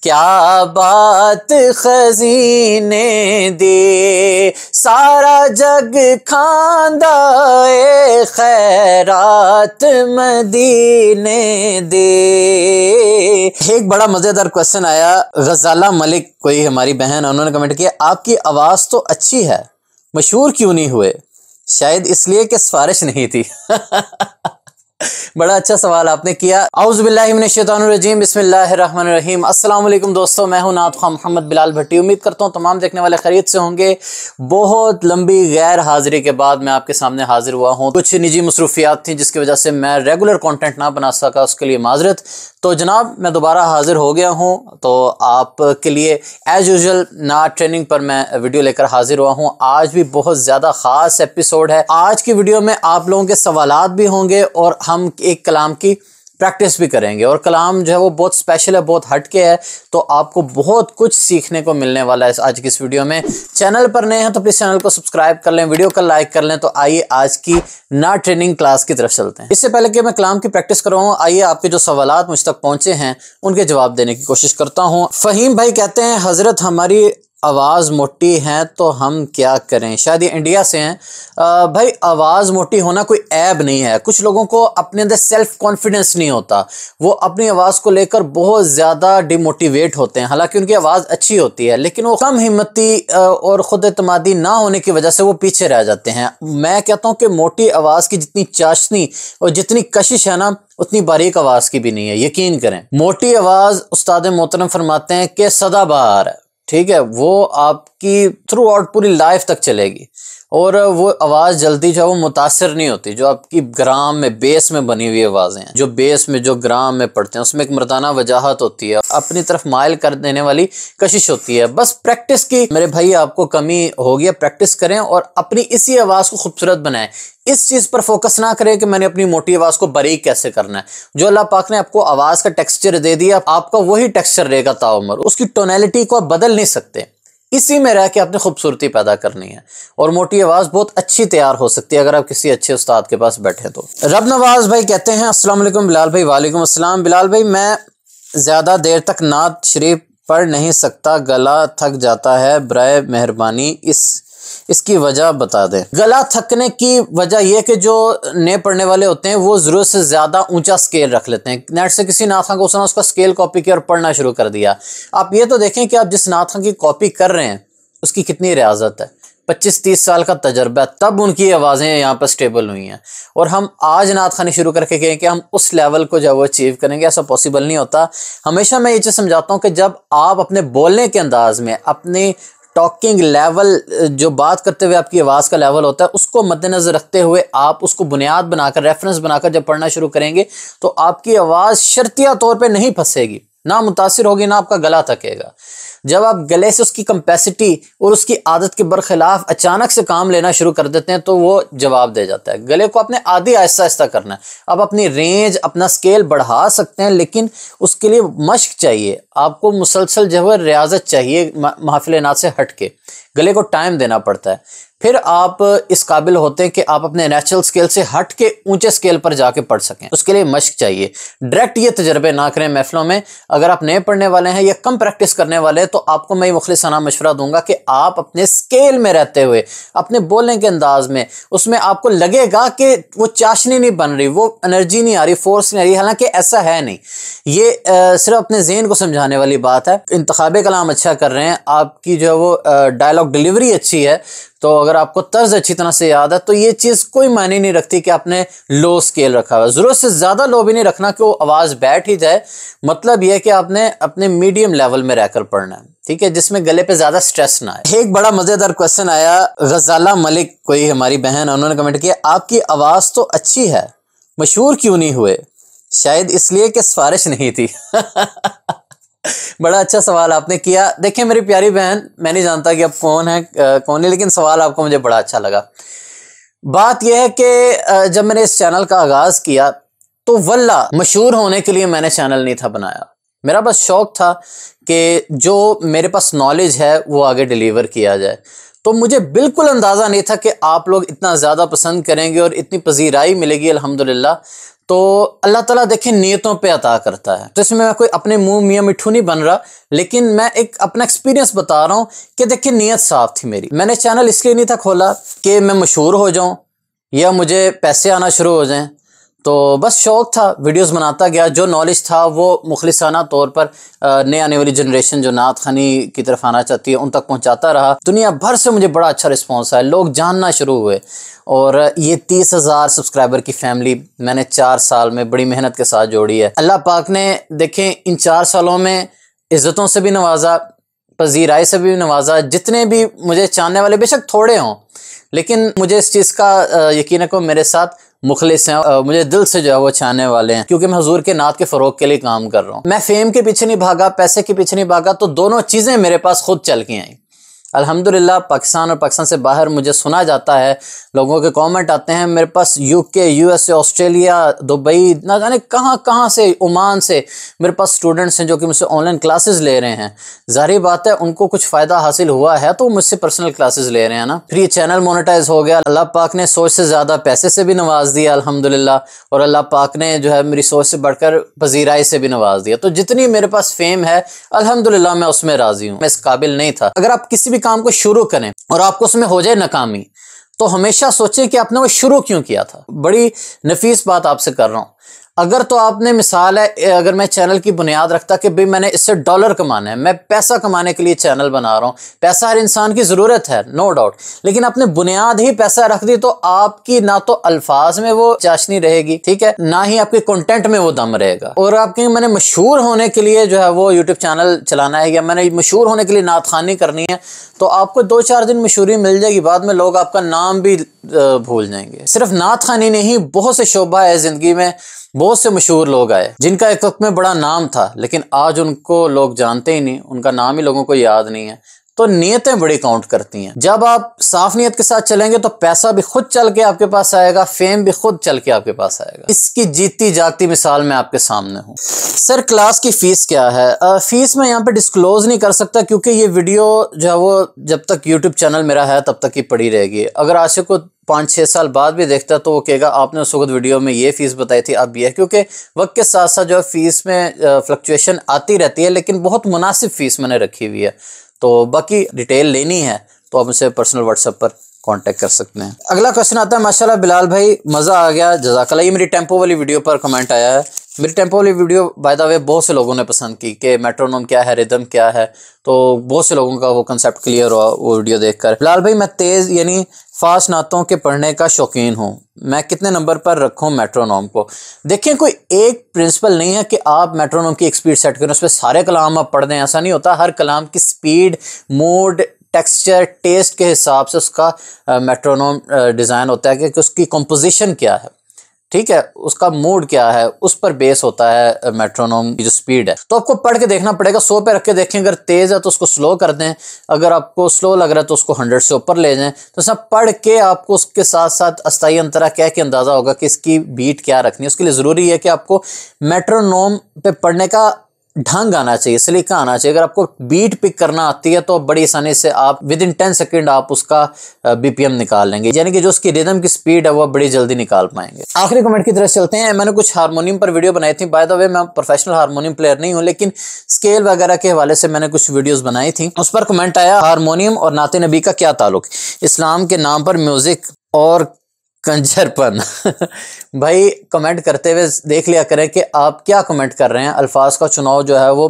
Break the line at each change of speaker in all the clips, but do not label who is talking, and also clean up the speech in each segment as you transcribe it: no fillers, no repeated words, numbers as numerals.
क्या बात खजीने दे, सारा जग खांदा ए खैरात मदीने दे। एक बड़ा मजेदार क्वेश्चन आया, गजाला मलिक कोई हमारी बहन, उन्होंने कमेंट किया, आपकी आवाज तो अच्छी है, मशहूर क्यों नहीं हुए? शायद इसलिए कि सिफारिश नहीं थी। बड़ा अच्छा सवाल आपने किया। औज़ुबिल्लाहि मिनश्शैतानिर्रजीम, बिस्मिल्लाहिर्रहमानिर्रहीम। अस्सलाम वालेकुम दोस्तों, मैं हूं नात ख़ान मोहम्मद बिलाल भट्टी। उम्मीद करता हूं तमाम देखने वाले खैरियत से होंगे। बहुत लंबी गैर हाजिरी के बाद मैं आपके सामने हाजिर हुआ हूं। कुछ निजी मसरूफियात थी जिसकी वजह से मैं रेगुलर कंटेंट ना बना सका, उसके लिए माजरत। तो जनाब मैं दोबारा हाजिर हो गया हूं, तो आपके लिए एज यूजुअल नात ट्रेनिंग पर मैं वीडियो लेकर हाजिर हुआ हूं। आज भी बहुत ज़्यादा ख़ास एपिसोड है। आज की वीडियो में आप लोगों के सवालात भी होंगे और हम एक कलाम की प्रैक्टिस भी करेंगे। और कलाम जो है वो बहुत स्पेशल है, बहुत हटके है, तो आपको बहुत कुछ सीखने को मिलने वाला है आज की इस वीडियो में। चैनल पर नए हैं तो प्लीज़ चैनल को सब्सक्राइब कर लें, वीडियो को लाइक कर लें। तो आइए आज की नात ट्रेनिंग क्लास की तरफ चलते हैं। इससे पहले कि मैं कलाम की प्रैक्टिस कराऊँ, आइए आपके जो सवालात मुझ तक पहुँचे हैं उनके जवाब देने की कोशिश करता हूँ। फ़हीम भाई कहते हैं, हज़रत हमारी आवाज़ मोटी है तो हम क्या करें? शायद ये इंडिया से हैं। भाई आवाज़ मोटी होना कोई ऐब नहीं है। कुछ लोगों को अपने अंदर सेल्फ कॉन्फिडेंस नहीं होता, वो अपनी आवाज़ को लेकर बहुत ज़्यादा डिमोटिवेट होते हैं। हालांकि उनकी आवाज़ अच्छी होती है, लेकिन वो कम हिम्मती और ख़ुद एतमादी ना होने की वजह से वो पीछे रह जाते हैं। मैं कहता हूँ कि मोटी आवाज़ की जितनी चाशनी और जितनी कशिश है ना, उतनी बारीक आवाज़ की भी नहीं है, यकीन करें। मोटी आवाज़ उस्ताद मोहतरम फरमाते हैं कि सदाबहार है, ठीक है, वो आपकी थ्रू आउट पूरी लाइफ तक चलेगी। और वो आवाज़ जल्दी जो है वो मुतासर नहीं होती। जो आपकी ग्राम में बेस में बनी हुई आवाज़ें हैं, जो बेस में जो ग्राम में पढ़ते हैं, उसमें एक मर्दाना वजाहत होती है, अपनी तरफ माइल कर देने वाली कशिश होती है। बस प्रैक्टिस की मेरे भाई आपको कमी होगी, प्रैक्टिस करें और अपनी इसी आवाज़ को खूबसूरत बनाएं। इस चीज़ पर फोकस ना करें कि मैंने अपनी मोटी आवाज़ को बारीक कैसे करना है। जो अल्लाह पाक ने आपको आवाज़ का टेक्सचर दे दिया, आपका वही टेक्सचर रहेगा ताउम्र। उसकी टोनैलिटी को आप बदल नहीं सकते। इसी में रह के आपने खूबसूरती पैदा करनी है और मोटी आवाज़ बहुत अच्छी तैयार हो सकती है अगर आप किसी अच्छे उस्ताद के पास बैठे तो। रब नवाज भाई कहते हैं, अस्सलाम वालेकुम बिलाल भाई। वालेकुम अस्सलाम। बिलाल भाई, मैं ज़्यादा देर तक नात शरीफ पढ़ नहीं सकता, गला थक जाता है, बराए मेहरबानी इसकी वजह बता दें। गला थकने की वजह यह कि जो नए पढ़ने वाले होते हैं वो ज़रूरत से ज़्यादा ऊंचा स्केल रख लेते हैं। नेट से किसी नात खां को सुना, उसका स्केल कॉपी किया और पढ़ना शुरू कर दिया। आप ये तो देखें कि आप जिस नात खां की कॉपी कर रहे हैं उसकी कितनी रियाजत है। 25-30 साल का तजर्बा, तब उनकी आवाज़ें यहाँ पर स्टेबल हुई हैं। और हम आज नात खानी शुरू करके कहें कि हम उस लेवल को जो वो अचीव करेंगे, ऐसा पॉसिबल नहीं होता। हमेशा मैं ये चीज़ समझाता हूँ कि जब आप अपने बोलने के अंदाज में, अपने टॉकिंग लेवल, जो बात करते हुए आपकी आवाज़ का लेवल होता है, उसको मद्देनज़र रखते हुए आप उसको बुनियाद बनाकर, रेफरेंस बनाकर जब पढ़ना शुरू करेंगे तो आपकी आवाज़ शर्तिया तौर पे नहीं फंसेगी, ना मुतासिर होगी, ना आपका गला थकेगा। जब आप गले से उसकी कैपेसिटी और उसकी आदत के बरखिलाफ अचानक से काम लेना शुरू कर देते हैं तो वो जवाब दे जाता है। गले को आपने आधी आहिस्ता आहिस्ता करना है। आप अपनी रेंज, अपना स्केल बढ़ा सकते हैं, लेकिन उसके लिए मश्क चाहिए, आपको मुसलसल जो है रियाजत चाहिए। महफिल नात से हट के गले को टाइम देना पड़ता है, फिर आप इस काबिल होते हैं कि आप अपने नेचुरल स्केल से हट के ऊंचे स्केल पर जाके पढ़ सकें। उसके लिए मश्क चाहिए। डायरेक्ट ये तजर्बे ना करें महफिलों में। अगर आप नए पढ़ने वाले हैं या कम प्रैक्टिस करने वाले हैं तो आपको मैं मुखलिसाना मशवरा दूंगा कि आप अपने स्केल में रहते हुए, अपने बोलने के अंदाज में, उसमें आपको लगेगा कि वो चाशनी नहीं बन रही, वो एनर्जी नहीं आ रही, फोर्स नहीं आ रही। हालांकि ऐसा है नहीं, ये सिर्फ अपने ज़हन को समझाने वाली बात है। इंतखाबे कलाम अच्छा कर रहे हैं, आपकी जो है वो डायलॉग डिलीवरी अच्छी है, तो अगर आपको तर्ज अच्छी तरह से याद है तो ये चीज़ कोई मायने नहीं रखती कि आपने लो स्केल रखा हुआ। ज़रूरत से ज़्यादा लो भी नहीं रखना कि वो आवाज़ बैठ ही जाए। मतलब यह है कि आपने अपने मीडियम लेवल में रहकर पढ़ना है, ठीक है, जिसमें गले पे ज़्यादा स्ट्रेस ना आए। एक बड़ा मज़ेदार क्वेश्चन आया, गजाला मलिक कोई हमारी बहन, उन्होंने कमेंट किया, आपकी आवाज़ तो अच्छी है, मशहूर क्यों नहीं हुए? शायद इसलिए कि सिफारिश नहीं थी। बड़ा अच्छा सवाल आपने किया। देखें मेरी प्यारी बहन, मैं नहीं जानता कि आप कौन है कौन नहीं, लेकिन सवाल आपको मुझे बड़ा अच्छा लगा। बात यह है कि जब मैंने इस चैनल का आगाज़ किया तो वल्ला मशहूर होने के लिए मैंने चैनल नहीं था बनाया। मेरा बस शौक़ था कि जो मेरे पास नॉलेज है वो आगे डिलीवर किया जाए। तो मुझे बिल्कुल अंदाज़ा नहीं था कि आप लोग इतना ज़्यादा पसंद करेंगे और इतनी पजीराई मिलेगी अल्हम्दुलिल्लाह। तो अल्लाह ताला देखें नियतों पे अता करता है। तो इसमें मैं कोई अपने मुंह मियाँ मिट्ठू नहीं बन रहा, लेकिन मैं एक अपना एक्सपीरियंस बता रहा हूँ कि देखिए नीयत साफ थी मेरी। मैंने चैनल इसलिए नहीं था खोला कि मैं मशहूर हो जाऊँ या मुझे पैसे आना शुरू हो जाएं, तो बस शौक था, वीडियोस बनाता गया। जो नॉलेज था वो मुखलिसाना तौर पर नए आने वाली जनरेशन जो नात खानी की तरफ आना चाहती है उन तक पहुंचाता रहा। दुनिया भर से मुझे बड़ा अच्छा रिस्पांस आया, लोग जानना शुरू हुए और ये 30,000 सब्सक्राइबर की फैमिली मैंने 4 साल में बड़ी मेहनत के साथ जोड़ी है। अल्लाह पाक ने देखें इन 4 सालों में इज़्ज़तों से भी नवाजा, पजीराई से भी नवाजा। जितने भी मुझे चाहने वाले बेशक थोड़े हों, लेकिन मुझे इस चीज़ का यकीन है कि मेरे साथ मुखलिस हैं, मुझे दिल से जो है वो चाहने वाले हैं, क्योंकि मैं हुजूर के नात के फ़रोग के लिए काम कर रहा हूँ। मैं फेम के पीछे नहीं भागा, पैसे के पीछे नहीं भागा, तो दोनों चीज़ें मेरे पास खुद चल के आई। अल्हम्दुलिल्लाह पाकिस्तान और पाकिस्तान से बाहर मुझे सुना जाता है, लोगों के कमेंट आते हैं मेरे पास, यूके, यूएसए, ऑस्ट्रेलिया, दुबई, ना जाने कहाँ कहाँ से, ओमान से मेरे पास स्टूडेंट्स हैं जो कि मुझसे ऑनलाइन क्लासेस ले रहे हैं। ज़ाहिर बात है उनको कुछ फ़ायदा हासिल हुआ है तो मुझसे पर्सनल क्लासेस ले रहे हैं ना। फिर ये चैनल मोनेटाइज हो गया, अल्लाह पाक ने सोच से ज़्यादा पैसे से भी नवाज दिया अल्हम्दुलिल्लाह, और अल्लाह पाक ने जो है मेरी सोच से बढ़कर पजीराई से भी नवाज दिया। तो जितनी मेरे पास फेम है अल्हम्दुलिल्लाह मैं उसमें राज़ी हूँ। मैं इस काबिल नहीं था। अगर आप किसी भी काम को शुरू करें और आपको उसमें हो जाए नाकामी, तो हमेशा सोचें कि आपने वो शुरू क्यों किया था। बड़ी नफीस बात आपसे कर रहा हूं। अगर तो आपने मिसाल है, अगर मैं चैनल की बुनियाद रखता कि भाई मैंने इससे डॉलर कमाना है, मैं पैसा कमाने के लिए चैनल बना रहा हूँ, पैसा हर इंसान की ज़रूरत है नो डाउट, लेकिन आपने बुनियाद ही पैसा रख दी तो आपकी ना तो अल्फाज में वो चाशनी रहेगी, ठीक है, ना ही आपके कंटेंट में वो दम रहेगा। और आप कहेंगे मैंने मशहूर होने के लिए जो है वो यूट्यूब चैनल चलाना है या मैंने मशहूर होने के लिए नात खानी करनी है, तो आपको 2-4 दिन मशहूरी मिल जाएगी, बाद में लोग आपका नाम भी भूल जाएंगे। सिर्फ नात खानी नहीं, बहुत से शोबा है जिंदगी में, बहुत से मशहूर लोग आए जिनका एक वक्त में बड़ा नाम था, लेकिन आज उनको लोग जानते ही नहीं, उनका नाम ही लोगों को याद नहीं है। तो नीयतें बड़ी काउंट करती हैं। जब आप साफ नीयत के साथ चलेंगे तो पैसा भी खुद चल के आपके पास आएगा, फेम भी खुद चल के आपके पास आएगा। इसकी जीती जागती मिसाल मैं आपके सामने हूँ। सर क्लास की फीस क्या है? फीस मैं यहाँ पे डिस्क्लोज नहीं कर सकता, क्योंकि ये वीडियो जो है वो जब तक यूट्यूब चैनल मेरा है तब तक ही पड़ी रहेगी। अगर आज से को 5-6 साल बाद भी देखता तो वो कहेगा आपने उस वक्त वीडियो में ये फीस बताई थी, अब ये, क्योंकि वक्त के साथ साथ जो है फीस में फ्लक्चुएशन आती रहती है, लेकिन बहुत मुनासिब फीस मैंने रखी हुई है। तो बाकी डिटेल लेनी है तो आप मुझसे पर्सनल व्हाट्सएप पर कांटेक्ट कर सकते हैं। अगला क्वेश्चन आता है, माशाल्लाह बिलाल भाई मज़ा आ गया, जज़ाकल्लाह। ये मेरी टेम्पो वाली वीडियो पर कमेंट आया है। मेरी टेम्पो वाली वीडियो बाय द वे बहुत से लोगों ने पसंद की कि मेट्रोनोम क्या है, रिदम क्या है, तो बहुत से लोगों का वो कंसेप्ट क्लियर हुआ वो वीडियो देखकर। बिलाल भाई मैं तेज़ यानी फास्ट नातों के पढ़ने का शौकीन हूँ, मैं कितने नंबर पर रखूँ मेट्रोनोम को? देखिए कोई एक प्रिंसिपल नहीं है कि आप मेट्रोनोम की एक स्पीड सेट करें, उस पर सारे कलाम आप पढ़ दें, ऐसा नहीं होता। हर कलाम की स्पीड, मूड, टेक्सचर, टेस्ट के हिसाब से उसका मेट्रोनोम डिज़ाइन होता है कि उसकी कंपोजिशन क्या है, ठीक है, उसका मूड क्या है, उस पर बेस होता है मेट्रोनोम की जो स्पीड है। तो आपको पढ़ के देखना पड़ेगा, 100 पे रख के देखें, अगर तेज़ है तो उसको स्लो कर दें, अगर आपको स्लो लग रहा है तो उसको 100 से ऊपर ले जाएं। तो सब पढ़ के आपको उसके साथ साथ अस्थाई अंतरा कह के अंदाज़ा होगा कि इसकी बीट क्या रखनी है। उसके लिए ज़रूरी है कि आपको मेट्रोनोम पे पढ़ने का ढंग आना चाहिए, सलीका आना चाहिए। अगर आपको बीट पिक करना आती है तो बड़ी आसानी से आप विद इन 10 सेकेंड आप उसका बीपीएम निकाल लेंगे, यानी कि जो उसकी रिदम की स्पीड है वो बड़ी जल्दी निकाल पाएंगे। आखिरी कमेंट की तरफ चलते हैं। मैंने कुछ हारमोनियम पर वीडियो बनाई थी, बाय द वे मैं प्रोफेशनल हारमोनियम प्लेयर नहीं हूँ, लेकिन स्केल वगैरह के हवाले से मैंने कुछ वीडियोस बनाई थी। उस पर कमेंट आया, हारमोनियम और नाते नबी का क्या ताल्लुक, इस्लाम के नाम पर म्यूजिक और कंजरपन। भाई कमेंट करते हुए देख लिया करें कि आप क्या कमेंट कर रहे हैं। अल्फाज का चुनाव जो है वो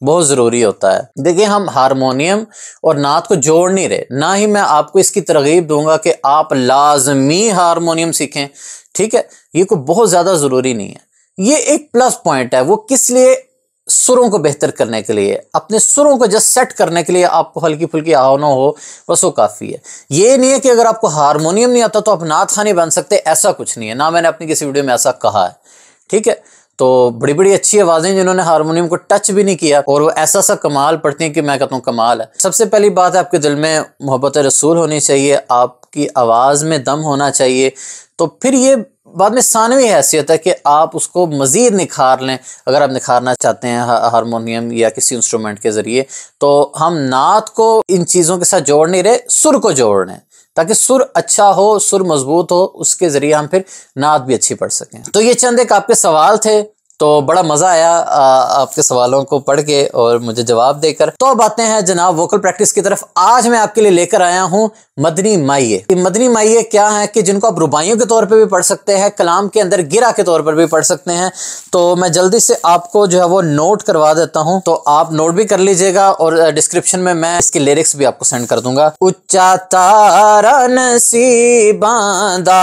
बहुत ज़रूरी होता है। देखिए हम हारमोनियम और नात को जोड़ नहीं रहे, ना ही मैं आपको इसकी तरगीब दूंगा कि आप लाजमी हारमोनियम सीखें, ठीक है, ये कोई बहुत ज़्यादा ज़रूरी नहीं है। ये एक प्लस पॉइंट है, वो किस लिए, सुरों को बेहतर करने के लिए, अपने सुरों को जस्ट सेट करने के लिए आपको हल्की फुल्की आओ ना हो, बस वो काफ़ी है। ये नहीं है कि अगर आपको हारमोनियम नहीं आता तो आप नात खानी बन सकते, ऐसा कुछ नहीं है, ना मैंने अपनी किसी वीडियो में ऐसा कहा है, ठीक है। तो बड़ी बड़ी अच्छी आवाज़ें जिन्होंने हारमोनियम को टच भी नहीं किया और वो ऐसा सा कमाल पढ़ती हैं कि मैं कहता हूँ कमाल है। सबसे पहली बात है आपके दिल में मोहब्बत रसूल होनी चाहिए, आपकी आवाज़ में दम होना चाहिए, तो फिर ये बाद में सानवी हैसियत है कि आप उसको मज़ीद निखार लें। अगर आप निखारना चाहते हैं हारमोनियम या किसी इंस्ट्रूमेंट के ज़रिए, तो हम नात को इन चीज़ों के साथ जोड़ नहीं रहे, सुर को जोड़ रहे हैं ताकि सुर अच्छा हो, सुर मजबूत हो, उसके ज़रिए हम फिर नात भी अच्छी पढ़ सकें। तो ये चंद एक आपके सवाल थे, तो बड़ा मज़ा आया आपके सवालों को पढ़ के और मुझे जवाब देकर। तो अब आते हैं जनाब वोकल प्रैक्टिस की तरफ। आज मैं आपके लिए लेकर आया हूँ मदनी माइये। मदनी माइये क्या है कि जिनको आप रुबाइयों के तौर पे भी पढ़ सकते हैं, कलाम के अंदर गिरा के तौर पर भी पढ़ सकते हैं। तो मैं जल्दी से आपको जो है वो नोट करवा देता हूँ, तो आप नोट भी कर लीजिएगा और डिस्क्रिप्शन में मैं इसके लिरिक्स भी आपको सेंड कर दूंगा। उच्चा तारा नसीबांदा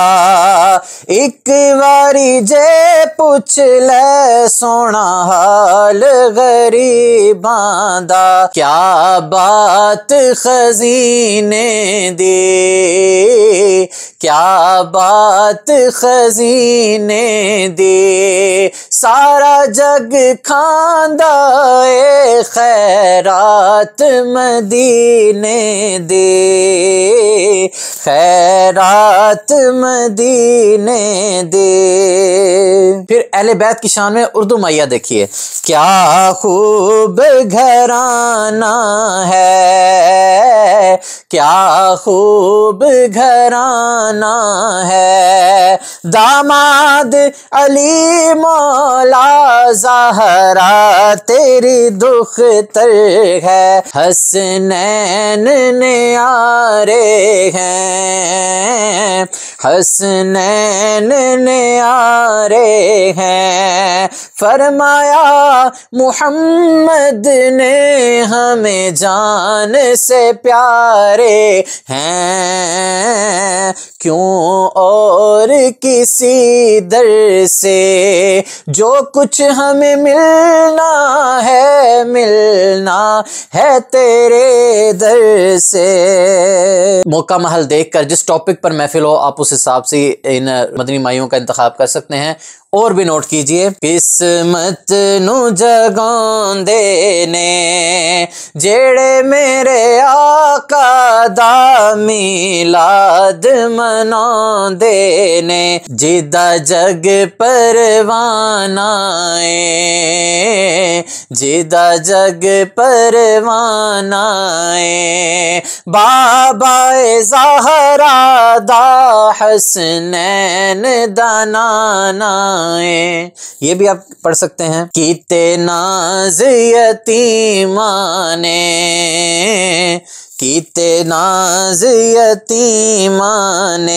एक बारी जे पूछ ले सोना हाल गरीबां दा, क्या बात खजीने दी, क्या बात खजीने दी, सारा जग खांदा ए खैरात मदीने दे, खैरात मदीने दे। फिर अहले बैत की शान में उर्दू मैया देखिए। क्या खूब घराना है, क्या खूब घराना है, दामाद अली मौला ज़हरा तेरी दुख्तर है, हसनैन न्यारे हैं, हसनैन न्यारे हैं, फरमाया मुहम्मद ने हमें जान से प्यारे हैं, क्यों और किसी दर से जो कुछ हमें मिलना है तेरे दर से। मौका महल देखकर जिस टॉपिक पर महफिल हो आप उस हिसाब से इन मदनी माइयों का इंतखाब कर सकते हैं। और भी नोट कीजिए। किस्मत नू जगांदे ने जेड़े मेरे आका दा मिलाद मनांदे ने, जिदा जग परवाना है, जिदा जग परवाना है, बाबा ज़हरा दा हसनैन दा नाना है। ये भी आप पढ़ सकते हैं। कीते नाज यतीमाने, कीते नाज यतीमाने,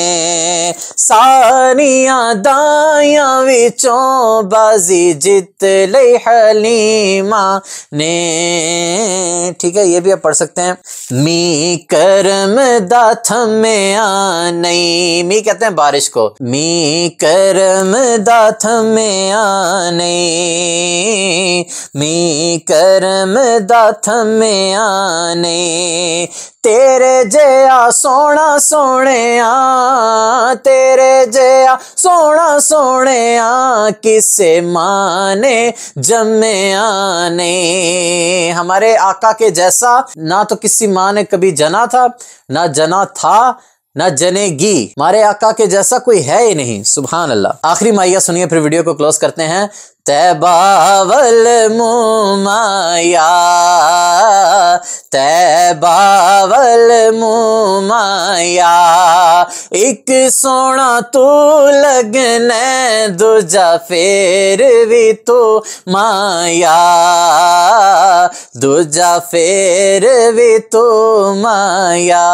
सारियां दायां विचों बाजी जित ले हलीमा ने। ठीक है, ये भी आप पढ़ सकते हैं। मी करम दा थम्या नहीं, मी कहते हैं बारिश को, मी करम दा थम्या नहीं, मी करम दा थम्या नहीं, तेरे जया सोना सोनिया, तेरे जया सोना सोनिया, किसे माने जम्मिया ने। हमारे आका के जैसा ना तो किसी माँ ने कभी जना था, ना जना था, ना जनेगी। हमारे आका के जैसा कोई है ही नहीं। सुभान अल्लाह। आखिरी माइया सुनिए, फिर वीडियो को क्लोज करते हैं। तैबावल मुमाया, तैबावल मुमाया, एक सोना तू लगने दूजा फेर भी तू माया, दूजा फेर भी तू माया।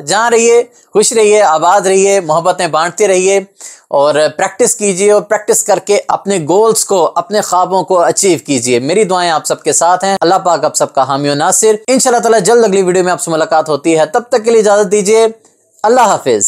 जहाँ रहिए खुश रहिए, आबाद रहिए, मोहब्बतें बांटते रहिए और प्रैक्टिस कीजिए और प्रैक्टिस करके अपने गोल्स को, अपने ख्वाबों को अचीव कीजिए। मेरी दुआएं आप सबके साथ हैं। अल्लाह पाक आप सबका हामी और नासिर। इंशाल्लाह ताला जल्द अगली वीडियो में आपसे मुलाकात होती है। तब तक के लिए इजाजत दीजिए। अल्लाह हाफिज।